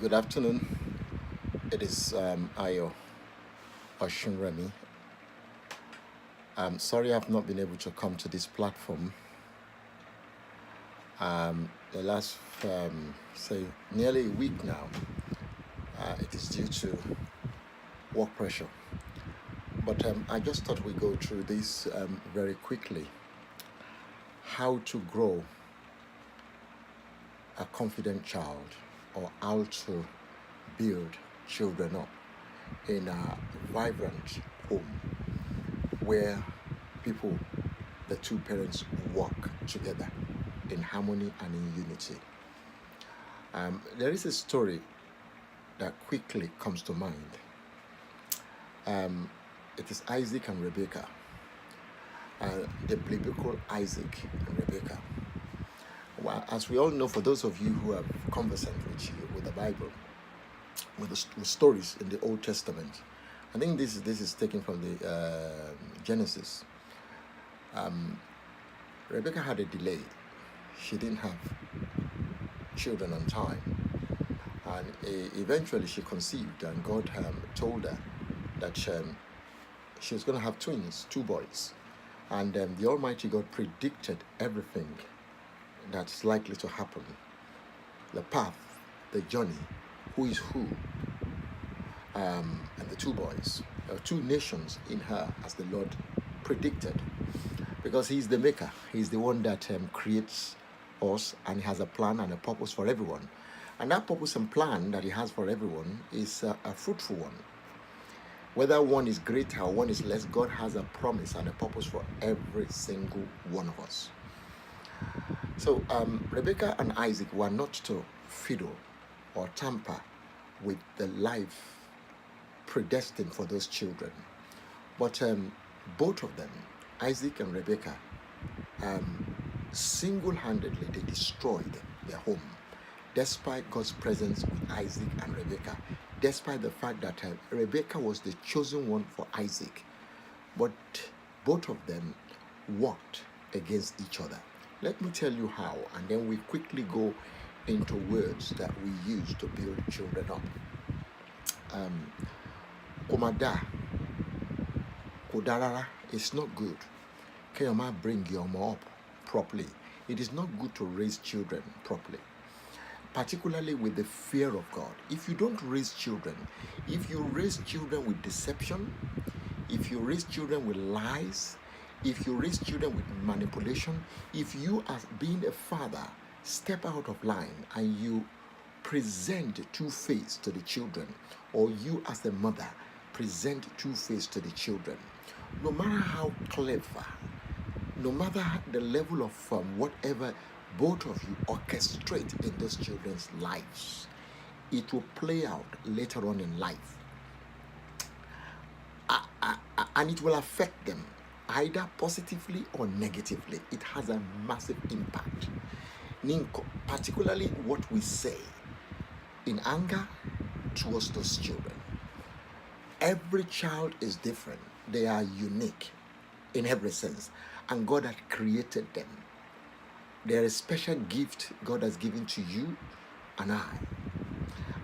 Good afternoon. It is Ayo Oshinremi. I'm sorry I've not been able to come to this platform. The last, say, nearly a week now, it is due to work pressure. But I just thought we'd go through this very quickly. How to grow a confident child, or how to build children up in a vibrant home where people, the two parents, work together in harmony and in unity. There is a story that quickly comes to mind. It is Isaac and Rebecca, the biblical Isaac and Rebecca. Well, as we all know, for those of you who are conversant with the Bible, with stories in the Old Testament, I think this is taken from the Genesis. Rebecca had a delay. She didn't have children on time, and eventually she conceived, and God told her that she was going to have twins, two boys, and the Almighty God predicted everything that's likely to happen, the path, the journey, who is who, and the two boys. There are two nations in her, as the Lord predicted, because He's the maker. He's the one that creates us, and He has a plan and a purpose for everyone. And that purpose and plan that He has for everyone is a fruitful one. Whether one is greater or one is less, God has a promise and a purpose for every single one of us. So Rebecca and Isaac were not to fiddle or tamper with the life predestined for those children. But both of them, Isaac and Rebecca, single-handedly, they destroyed their home, despite God's presence with Isaac and Rebecca, despite the fact that Rebecca was the chosen one for Isaac. But both of them worked against each other. Let me tell you how, and then we quickly go into words that we use to build children up. Komada, kodarara is not good. Kayama bring your mom up properly. It is not good to raise children properly, particularly with the fear of God. If you don't raise children, if you raise children with deception, if you raise children with lies, if you raise children with manipulation, if you, as being a father, step out of line and you present two-face to the children, or you as a mother present two-face to the children, no matter how clever, no matter the level of whatever both of you orchestrate in those children's lives, it will play out later on in life. And it will affect them either positively or negatively. It has a massive impact. Particularly what we say in anger towards those children. Every child is different. They are unique in every sense. And God had created them. There is a special gift God has given to you and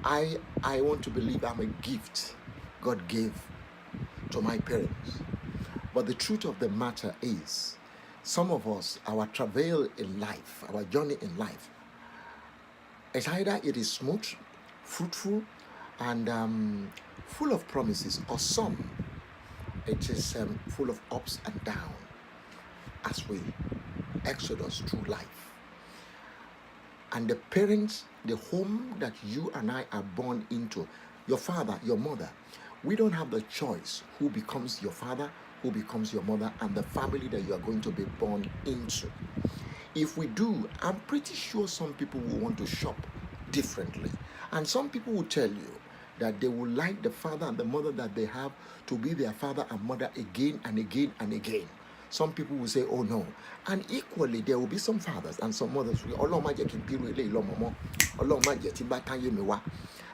I want to believe I'm a gift God gave to my parents. But the truth of the matter is, some of us, our travail in life, our journey in life, is either it is smooth, fruitful, and full of promises, or some it is full of ups and downs as we exodus through life. And the parents, the home that you and I are born into, your father, your mother, we don't have the choice who becomes your father, who becomes your mother, and the family that you are going to be born into. If we do, I'm pretty sure some people will want to shop differently. And some people will tell you that they will like the father and the mother that they have to be their father and mother again and again and again. Some people will say, oh no. And equally, there will be some fathers and some mothers who will,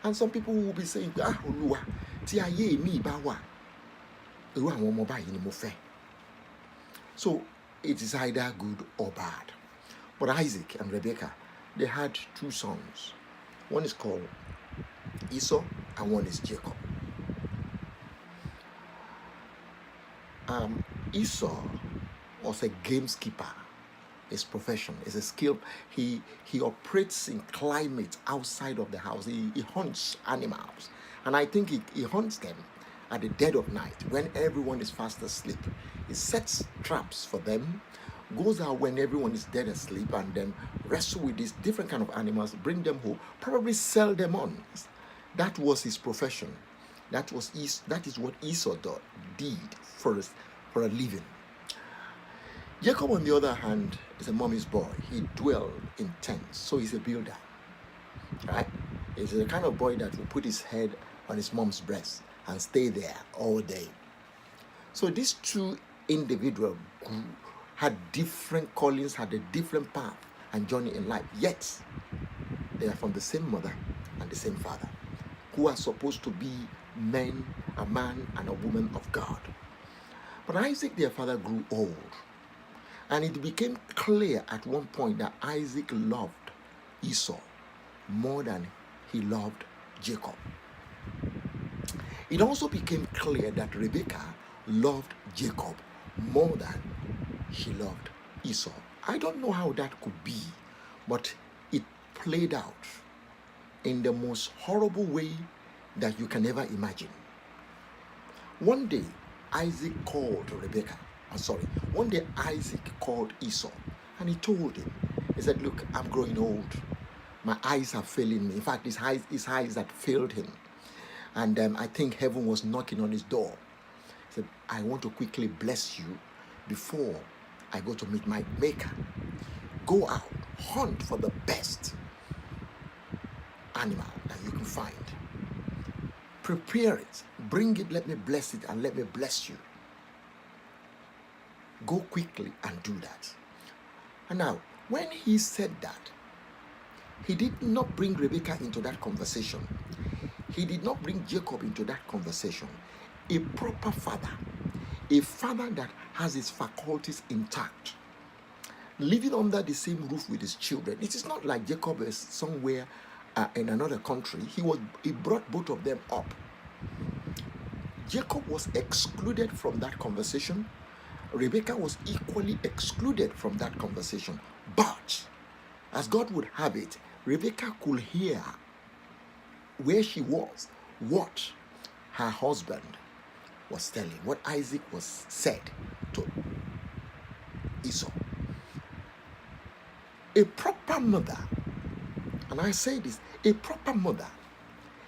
and some people will be saying, so it is either good or bad. But Isaac and Rebecca, they had two sons. One is called Esau, and one is Jacob. Esau was a gameskeeper. His profession is a skill. He operates in climate outside of the house. He hunts animals, and I think he hunts them at the dead of night when everyone is fast asleep. He sets traps for them, goes out when everyone is dead asleep, and then wrestle with these different kind of animals, bring them home, probably sell them on. That was his profession. That is what Esau did for a living. Jacob, on the other hand, is a mommy's boy. He dwelled in tents, so he's a builder. Right? He's the kind of boy that will put his head on his mom's breast and stay there all day. So these two individuals had different callings, had a different path and journey in life. Yet they are from the same mother and the same father, who are supposed to be men, a man and a woman of God. But Isaac, their father, grew old. And it became clear at one point that Isaac loved Esau more than he loved Jacob. It also became clear that Rebekah loved Jacob more than she loved Esau. I don't know how that could be, but it played out in the most horrible way that you can ever imagine. One day, Isaac called Rebekah. One day Isaac called Esau and he told him, he said, look, I'm growing old. My eyes are failing me. In fact, his eyes that failed him. And I think heaven was knocking on his door. He said, I want to quickly bless you before I go to meet my maker. Go out, hunt for the best animal that you can find. Prepare it, bring it, let me bless it, and let me bless you. Go quickly and do that. And now, when he said that, he did not bring Rebekah into that conversation. He did not bring Jacob into that conversation. A proper father, a father that has his faculties intact, living under the same roof with his children. It is not like Jacob is somewhere in another country. He brought both of them up. Jacob was excluded from that conversation. Rebekah was equally excluded from that conversation. But, as God would have it, Rebekah could hear where she was, what her husband was telling, what Isaac was said to Esau. A proper mother, and I say this, a proper mother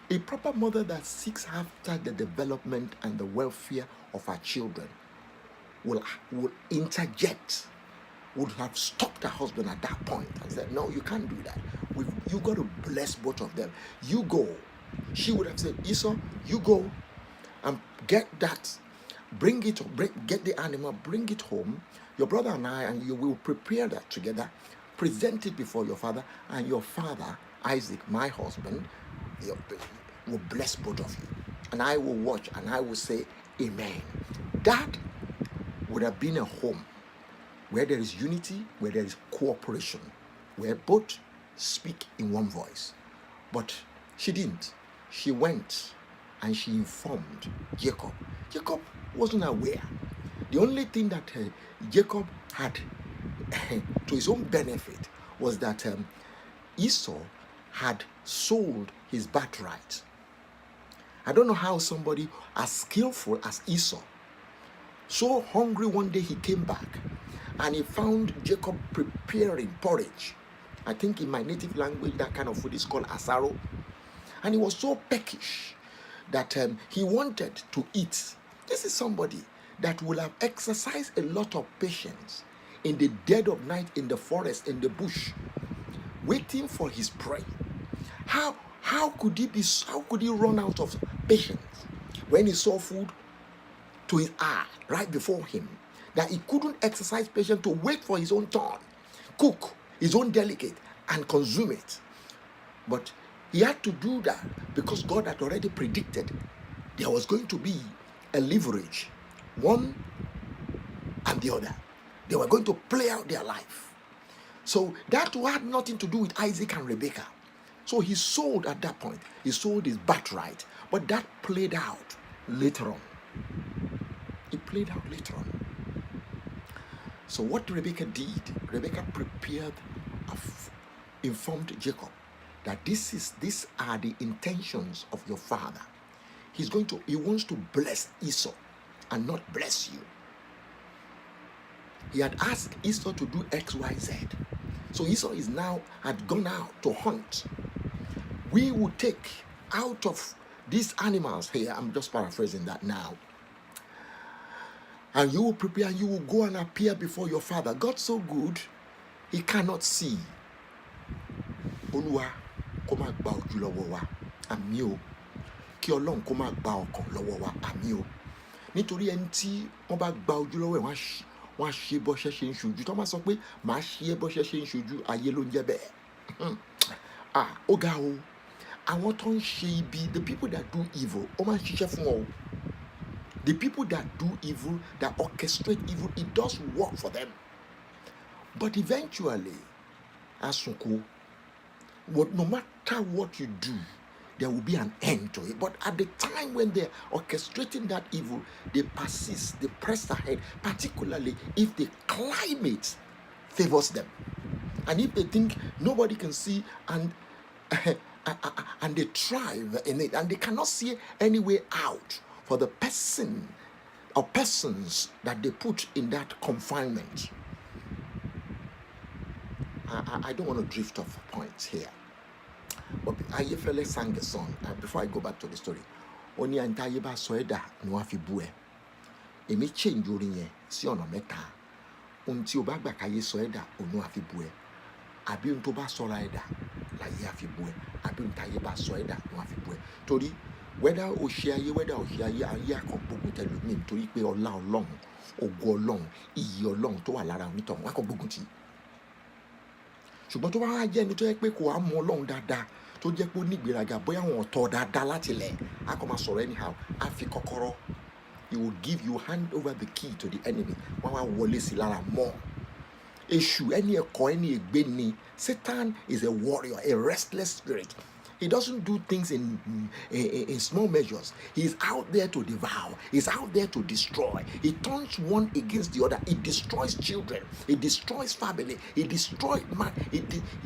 that seeks after the development and the welfare of her children will interject, would have stopped her husband at that point and said, no, you can't do that. You got to bless both of them. You go. She would have said, Esau, you go and get that, get the animal, bring it home. Your brother and I and you will prepare that together, present it before your father, and your father, Isaac, my husband, will bless both of you. And I will watch and I will say, amen. That would have been a home where there is unity, where there is cooperation, where both speak in one voice. But she didn't. She went and she informed Jacob. Jacob wasn't aware. The only thing that Jacob had to his own benefit was that Esau had sold his birthright. I don't know how somebody as skillful as Esau, so hungry one day he came back and he found Jacob preparing porridge. I think in my native language that kind of food is called asaro. And he was so peckish that he wanted to eat. This is somebody that will have exercised a lot of patience in the dead of night, in the forest, in the bush, waiting for his prey. How could he run out of patience when he saw food to his eye right before him, that he couldn't exercise patience to wait for his own turn, cook his own delicate and consume it? But he had to do that because God had already predicted there was going to be a leverage, one and the other. They were going to play out their life. So that had nothing to do with Isaac and Rebekah. So he sold at that point. He sold his birthright. But that played out later on. It played out later on. So what Rebecca did, Rebecca prepared, informed Jacob that these are the intentions of your father. He wants to bless Esau and not bless you. He had asked Esau to do X, Y, Z. So Esau had gone out to hunt. We will take out of these animals here, I'm just paraphrasing that now, and you will prepare, you will go and appear before your father. God so good, he cannot see. Olúwa kó má gba ojú lọ́wọ́ wa, àmín o. Kí Ọlọ́run kó má gba ọkàn lọ́wọ́ wa, àmín o. Nítorí ẹni tí wọ́n bá gba ojú lọ́wọ́ ẹ̀, wọ́n á ṣe bọ́ṣẹ́ ṣe ń ṣojú. Tó máa sọ pé màá ṣe é bọ́ṣẹ́ ṣe ń ṣojú, ayé ló ń jẹ́ bẹ́ẹ̀. Ó ga o. Àwọn tó ń ṣe ibi, the people that do evil, ó máa ń ṣiṣẹ́ fún wọn o. The people that do evil, that orchestrate evil, it does work for them. But eventually, Asunko, no matter what you do, there will be an end to it. But at the time when they're orchestrating that evil, they persist, they press ahead, particularly if the climate favors them. And if they think nobody can see and they thrive in it, and they cannot see any way out for the person or persons that they put in that confinement. I don't want to drift off points here. But Ayefele sang a song before I go back to the story. Oni antayeba soeda no afibue. Emi change orin si ọ̀nà mẹ́ta. Ohun tí ó bá gbà káyé soeda onu afibue. Àbí ohun tó bá sọra ẹ̀dá láyé afibue. Àbí ohun táyé bá sọ ẹ̀dá no afibue. Torí whether o ṣe ayé ayé akọ̀gbógun tẹlòmíì nítorí pé ọlá Ọlọ́run, ògo Ọlọ́run, iyì Ọlọ́run tó wà lára onítọ̀hún wá akọ̀gbógun tì. Ṣùgbọ́n tó bá wá jẹ́ ẹni tó yẹ pé kò á mọ Ọlọ́run dáadáa, tó jẹ́ pé ó ní ìgbéraga, bóyá wọn ọ̀tọ̀ dáadáa láti lẹ̀, á kọ́ máa sọ̀rọ̀ anyhow, á fi kọ́kọ́rọ́. He will give you, hand over the key to the enemy. Wọ́n wá wọlé sí lára mọ́. Èṣù ẹni ẹ̀kọ́ ẹni ègbé ni. Satan is a warrior, a restless spirit. He doesn't do things in small measures. He's out there to devour. He's out there to destroy. He turns one against the other. He destroys children. He destroys family. He destroys man.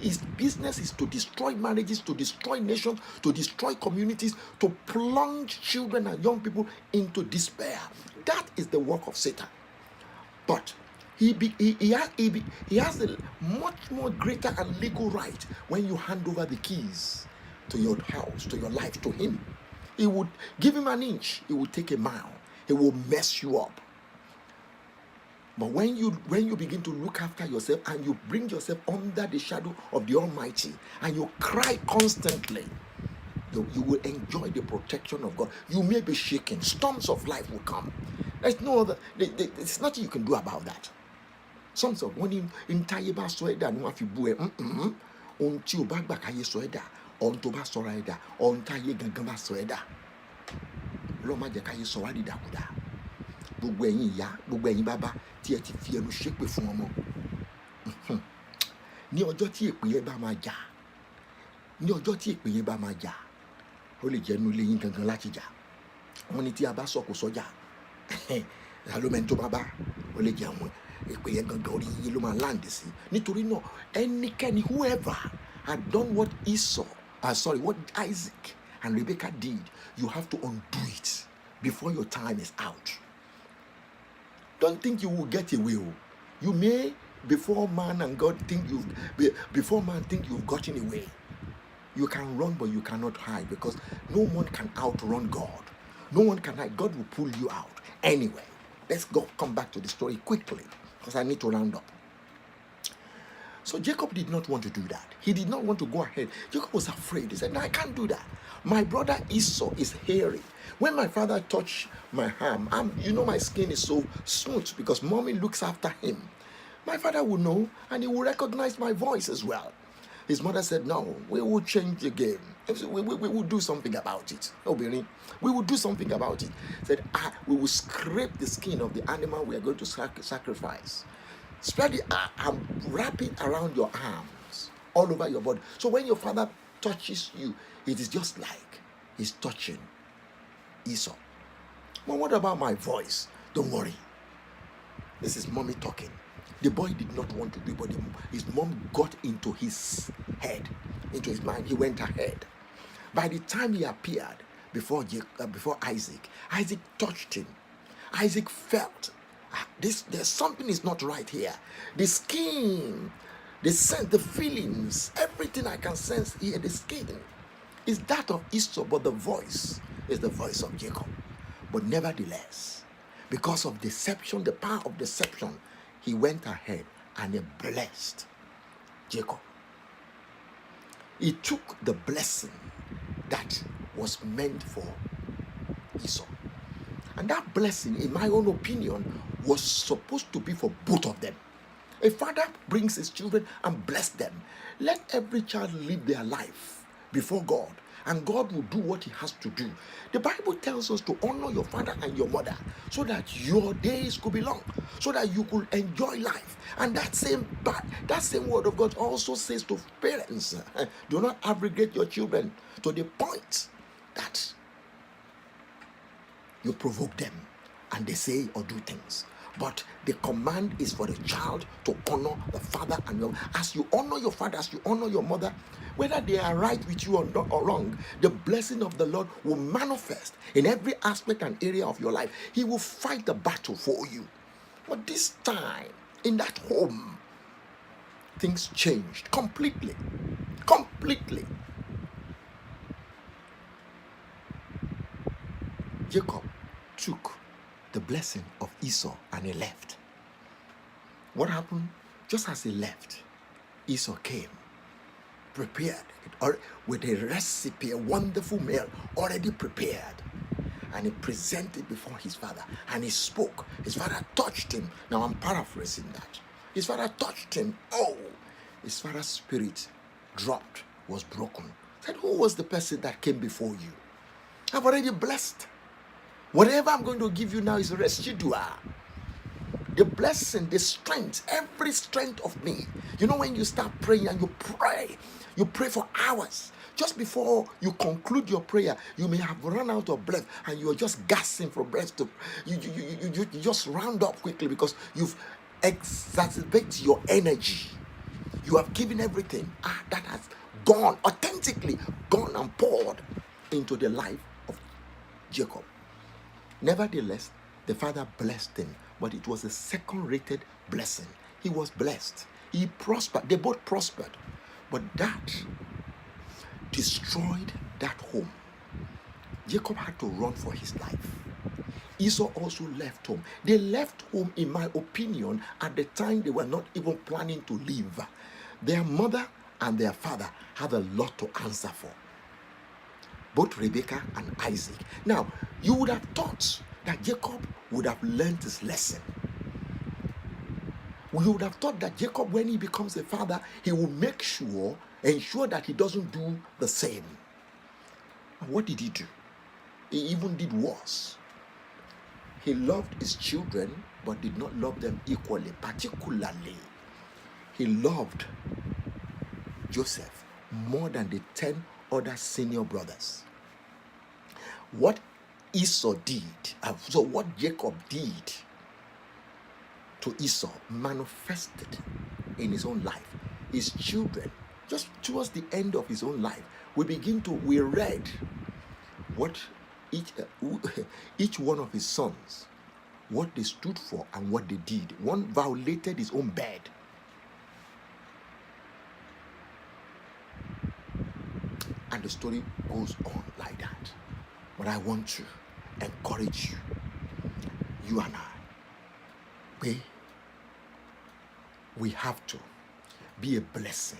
His business is to destroy marriages, to destroy nations, to destroy communities, to plunge children and young people into despair. That is the work of Satan. But he has a much more greater and legal right when you hand over the keys to your house, to your life, to him. He would give him an inch, he would take a mile. He will mess you up. But when you begin to look after yourself and you bring yourself under the shadow of the Almighty and you cry constantly, you will enjoy the protection of God. You may be shaken. Storms of life will come. There's no other. There's nothing you can do about that. Storms of when in Tayeba Soeda no afibue unti obagba kaye soeda on to ba sora eda on taye gangan ba soeda lo ma je kaye so wa didakuda gbogbo ẹ̀yin ìyá gbogbo ẹ̀yin bàbá tí ẹ ti fi ẹnu ṣépè fún ọmọ ní ọjọ́ tí èpè yẹn bá máa jà ní ọjọ́ tí èpè yẹn bá máa jà ó lè jẹ́ inú ilé yín gangan láti jà wọ́n ní tí a bá sọ̀kò sọ́jà lálómẹ́ni tó bá bá ó lè jẹ́ àwọn èpè yẹn gangan orí yín ló máa land sí. Nítorí náà ẹnikẹ́ni whoever had done what what Isaac and Rebecca did, you have to undo it before your time is out. Don't think you will get away. You may, before man and God think before man think you've gotten away. You can run, but you cannot hide, because no one can outrun God. No one can hide. God will pull you out. Anyway, let's come back to the story quickly, because I need to round up. So Jacob did not want to do that. He did not want to go ahead. Jacob was afraid. He said, no, I can't do that. My brother Esau is hairy. When my father touched my arm, my skin is so smooth because mommy looks after him. My father will know, and he will recognize my voice as well. His mother said, no, we will change the game. We will do something about it. We will do something about it. Said, we will scrape the skin of the animal we are going to sacrifice. Spread it and wrap it around your arms, all over your body. So when your father touches you, it is just like he's touching Esau. But what about my voice? Don't worry. This is mommy talking. The boy did not want to do it, but his mom got into his head, into his mind. He went ahead. By the time he appeared before Isaac, Isaac touched him. Isaac felt there's something is not right here. The skin, the sense, the feelings, everything I can sense here, the skin is that of Esau, but the voice is the voice of Jacob. But nevertheless, because of deception, the power of deception, he went ahead and he blessed Jacob. He took the blessing that was meant for Esau. And that blessing, in my own opinion, was supposed to be for both of them. A father brings his children and bless them. Let every child live their life before God, and God will do what he has to do. The Bible tells us to honor your father and your mother so that your days could be long, so that you could enjoy life. And that same word of God also says to parents, do not aggregate your children to the point that you provoke them and they say or do things. But the command is for the child to honor the father and your. As you honor your father, as you honor your mother, whether they are right with you or wrong, the blessing of the Lord will manifest in every aspect and area of your life. He will fight the battle for you. But this time, in that home, things changed completely. Completely. Jacob took the blessing of Esau and he left. What happened? Just as he left, Esau came, prepared with a recipe, a wonderful meal already prepared. And he presented before his father and he spoke. His father touched him. Now I'm paraphrasing that. His father touched him. Oh, his father's spirit dropped, was broken. Said, who was the person that came before you? I've already blessed. Whatever I'm going to give you now is residual. The blessing, the strength, every strength of me. You know, when you start praying and you pray for hours. Just before you conclude your prayer, you may have run out of breath and you're just gasping for breath. You just round up quickly because you've exacerbated your energy. You have given everything that has gone, authentically gone and poured into the life of Jacob. Nevertheless, the father blessed him, but it was a second-rated blessing. He was blessed. He prospered. They both prospered. But that destroyed that home. Jacob had to run for his life. Esau also left home. They left home, in my opinion, at the time they were not even planning to leave. Their mother and their father had a lot to answer for. Both Rebekah and Isaac. Now, you would have thought that Jacob would have learned his lesson. You would have thought that Jacob, when he becomes a father, he will ensure that he doesn't do the same. And what did he do? He even did worse. He loved his children, but did not love them equally. Particularly, he loved Joseph more than the 10 other senior brothers. What Esau did, so what Jacob did to Esau manifested in his own life. His children, just towards the end of his own life, we read what each one of his sons, what they stood for and what they did. One violated his own bed. And the story goes on like that. But I want to encourage you and I. We have to be a blessing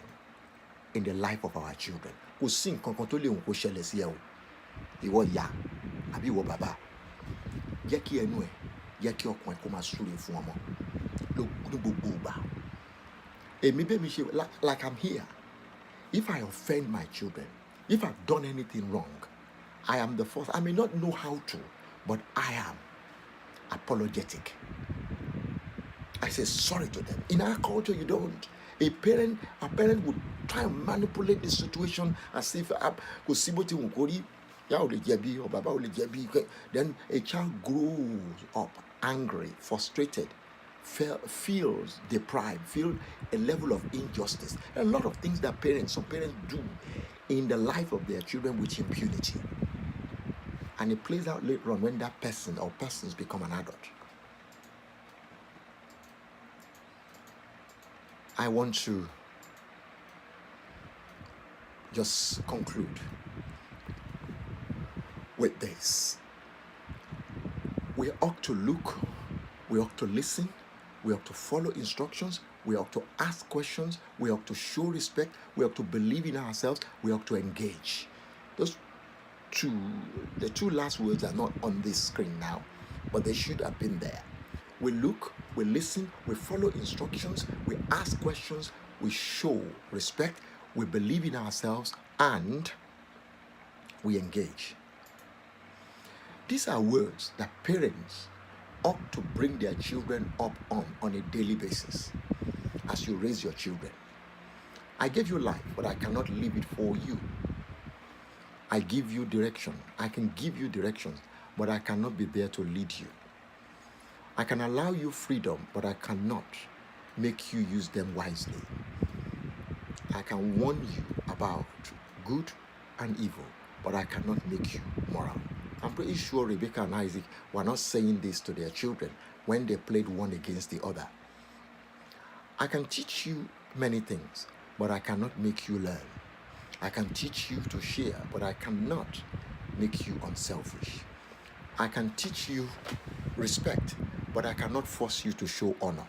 in the life of our children. Kò sí nǹkan kan tó lè hùn kó ṣẹlẹ̀ sí ẹ o. Ìwọ ìyá àbí ìwọ bàbá. Jẹ́ kí ẹnu ẹ, jẹ́ kí ọkàn ẹ kó máa súre fún ọmọ ní gbogbo ìgbà. Èmi bẹ́ẹ̀ mi ṣe, like I'm here. If I offend my children, if I've done anything wrong, I am the first. I may not know how to, but I am apologetic. I say sorry to them. In our culture, you don't. A parent would try and manipulate the situation as if then a child grows up angry, frustrated, feels deprived, feel a level of injustice. A lot of things that some parents do in the life of their children with impunity. And it plays out later on when that person or persons become an adult. I want to just conclude with this. We ought to look, we ought to listen, we ought to follow instructions, we ought to ask questions, we ought to show respect, we ought to believe in ourselves, we ought to engage. The two last words are not on this screen now, but they should have been there. We look, we listen, we follow instructions, we ask questions, we show respect, we believe in ourselves, and we engage. These are words that parents ought to bring their children up on a daily basis as you raise your children. I gave you life, but I cannot live it for you. I give you direction. I can give you directions, but I cannot be there to lead you. I can allow you freedom, but I cannot make you use them wisely. I can warn you about good and evil, but I cannot make you moral. I'm pretty sure Rebecca and Isaac were not saying this to their children when they played one against the other. I can teach you many things, but I cannot make you learn. I can teach you to share, but I cannot make you unselfish. I can teach you respect, but I cannot force you to show honor.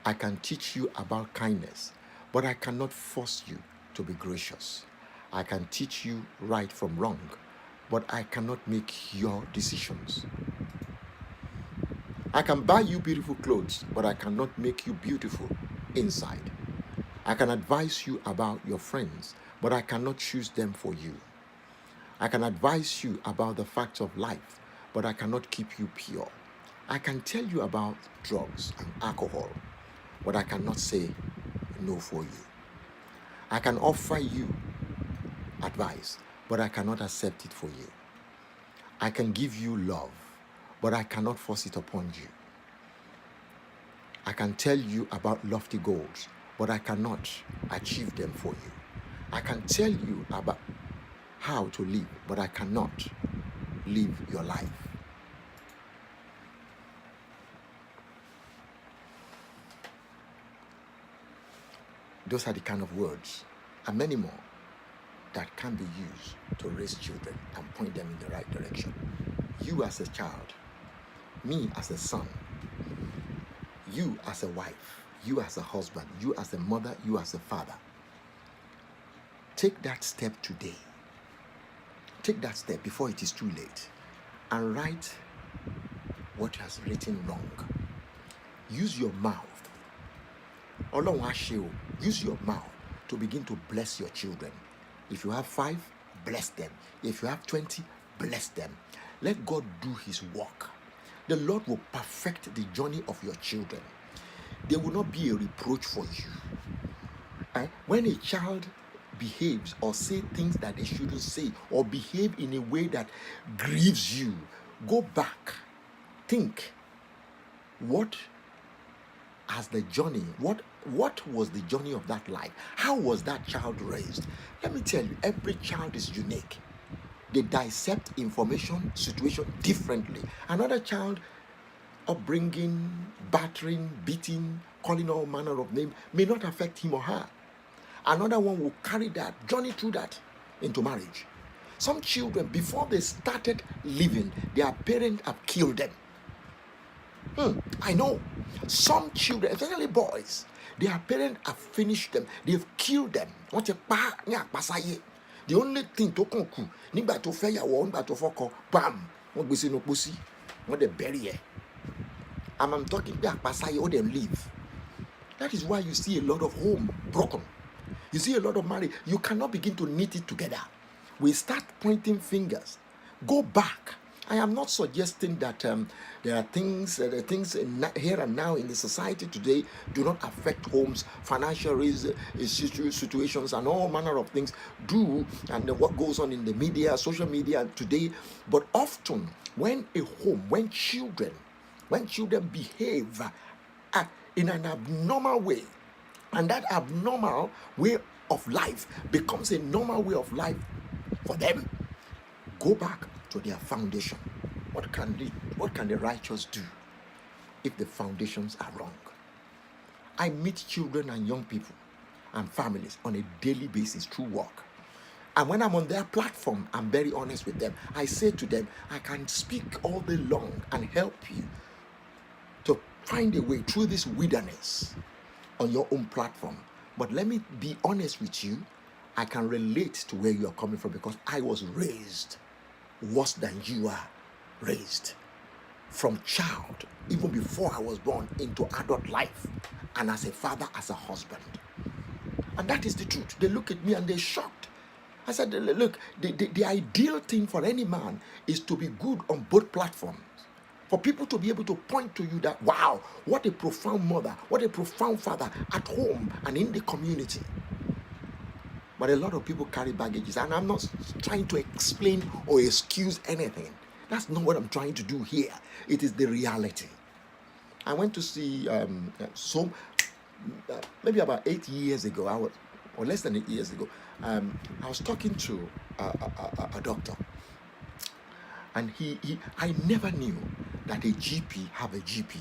I can teach you about kindness, but I cannot force you to be gracious. I can teach you right from wrong, but I cannot make your decisions. I can buy you beautiful clothes, but I cannot make you beautiful inside. I can advise you about your friends, but I cannot choose them for you. I can advise you about the facts of life, but I cannot keep you pure. I can tell you about drugs and alcohol, but I cannot say no for you. I can offer you advice, but I cannot accept it for you. I can give you love, but I cannot force it upon you. I can tell you about lofty goals, but I cannot achieve them for you. I can tell you about how to live, but I cannot live your life. Those are the kind of words, and many more, that can be used to raise children and point them in the right direction. You as a child, me as a son, you as a wife, you as a husband, you as a mother, you as a father. Take that step today. Take that step before it is too late and write what has written wrong. Use your mouth. Use your mouth to begin to bless your children. If you have 5, bless them. If you have 20, bless them. Let God do his work. The Lord will perfect the journey of your children. There will not be a reproach for you. When a child behaves or say things that they shouldn't say or behave in a way that grieves you, go back. Think. What was the journey of that life? How was that child raised? Let me tell you, every child is unique. They dissect information, situation differently. Another child, upbringing, battering, beating, calling all manner of names may not affect him or her. Another one will carry that, journey through that into marriage. Some children, before they started living, their parents have killed them. I know. Some children, especially boys, their parents have finished them. They've killed them. The only thing to conquer, nígbà tó fẹ́ yàwó, nígbà tó fọ́kọ, bam, wọ́n gbé sínú pósí, wọ́n dẹ̀ bury ẹ̀. I'm talking about pasaye or them leave. That is why you see a lot of home broken. You see a lot of marriage. You cannot begin to knit it together. We start pointing fingers. Go back. I am not suggesting that there are things here and now in the society today do not affect homes, financial situations, and all manner of things do, and what goes on in the media, social media today. But often, when a home, when children behave in an abnormal way, and that abnormal way of life becomes a normal way of life for them, go back to their foundation. What can the righteous do if the foundations are wrong? I meet children and young people and families on a daily basis through work. And when I'm on their platform, I'm very honest with them. I say to them, I can speak all day long and help you to find a way through this wilderness on your own platform. But let me be honest with you, I can relate to where you are coming from because I was raised worse than you are raised. From child, even before I was born, into adult life, and as a father, as a husband. And that is the truth. They look at me and they're shocked. I said, look, the ideal thing for any man is to be good on both platforms. For people to be able to point to you that, wow, what a profound mother, what a profound father at home and in the community. But a lot of people carry baggages, and I'm not trying to explain or excuse anything. That's not what I'm trying to do here. It is the reality. I went to see maybe about 8 years ago, or less than 8 years ago, I was talking to a doctor, and I never knew that a GP have a GP,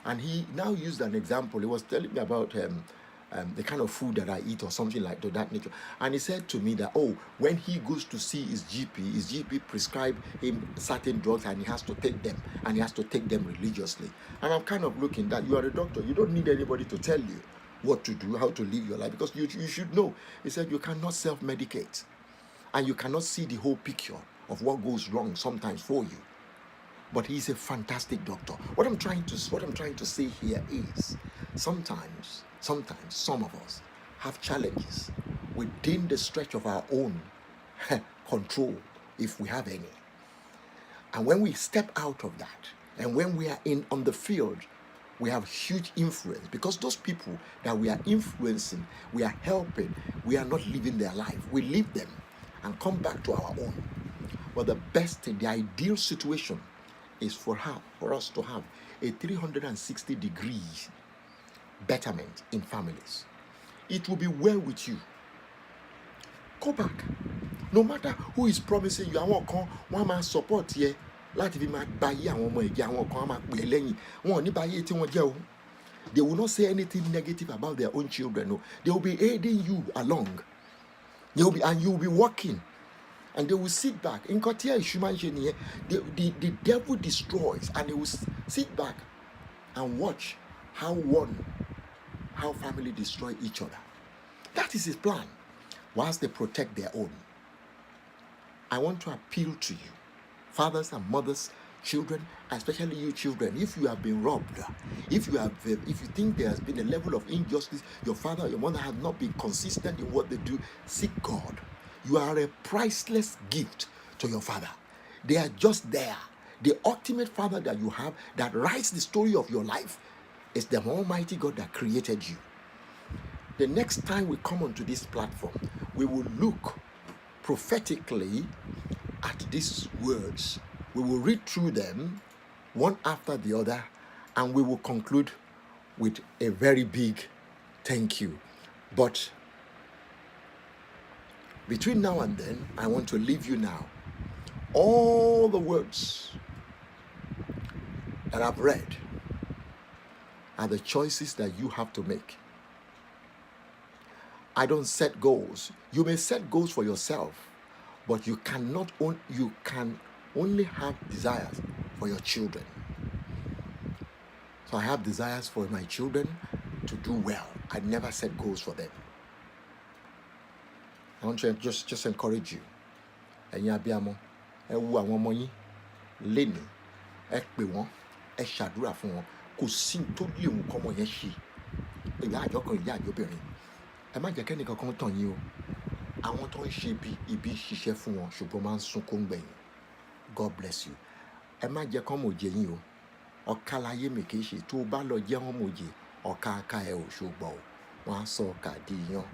and he now used an example. He was telling me about the kind of food that I eat or something like that nature. And he said to me that, when he goes to see his GP prescribe him certain drugs and he has to take them, and he has to take them religiously. And I'm kind of looking that you are a doctor. You don't need anybody to tell you what to do, how to live your life, because you should know. He said you cannot self-medicate, and you cannot see the whole picture of what goes wrong sometimes for you. But he's a fantastic doctor. What I'm trying to say here is sometimes some of us have challenges within the stretch of our own control, if we have any. And when we step out of that, and when we are on the field, we have huge influence, because those people that we are influencing, we are helping, we are not living their life. We leave them and come back to our own. But the best thing, the ideal situation is for us to have a 360 degrees betterment in families. It will be well with you. Go back. No matter who is promising you, àwọn kan wọ́n máa support yẹ láti fi máa gba ayé àwọn ọmọ ẹ̀jẹ̀, àwọn kan máa pè é lẹ́yìn. Wọn ò ní ba ayé tí wọ́n jẹ́ o. They will not say anything negative about their own children. No. They will be aiding you along. And you will be working. And they will sit back. In Kotia Shumanjeni, the devil destroys, and they will sit back and watch how family destroy each other. That is his plan, whilst they protect their own. I want to appeal to you, fathers and mothers, children, especially you children. If you have been robbed, if you think there has been a level of injustice, your father or your mother have not been consistent in what they do, seek God. You are a priceless gift to your father. They are just there. The ultimate father that you have, that writes the story of your life, is the Almighty God that created you. The next time we come onto this platform, we will look prophetically at these words. We will read through them one after the other, and we will conclude with a very big thank you. But between now and then, I want to leave you now. All the words that I've read are the choices that you have to make. I don't set goals. You may set goals for yourself, but you can only have desires for your children. So I have desires for my children to do well. I never set goals for them. I want to just encourage you. Ẹ̀yin abiyamọ, ẹ wo àwọn ọmọ yín lénìí, ẹ pè wọ́n, ẹ ṣàdúrà fún wọn. Kò sí tó lè mú kọ́mọ yẹn ṣe. Ìyá àjọkùnrin, ìyá àjọbìnrin. Ẹ má jẹ́ kẹ́nìkan kan tàn yín o. Àwọn tó ń ṣe ibi ṣiṣẹ́ fún wọn, ṣùgbọ́n máa ń sunkún gbẹ̀yìn. God bless you. Ẹ má jẹ́ kán mòye yín o. Ọ̀ka láyé mi kì í ṣe tó o bá lọ jẹ́ wọ́n mòye ọ̀ka aka ẹ̀ ò ṣògbọ́n o. Wọ́n á sọ ọ̀ka di iyán.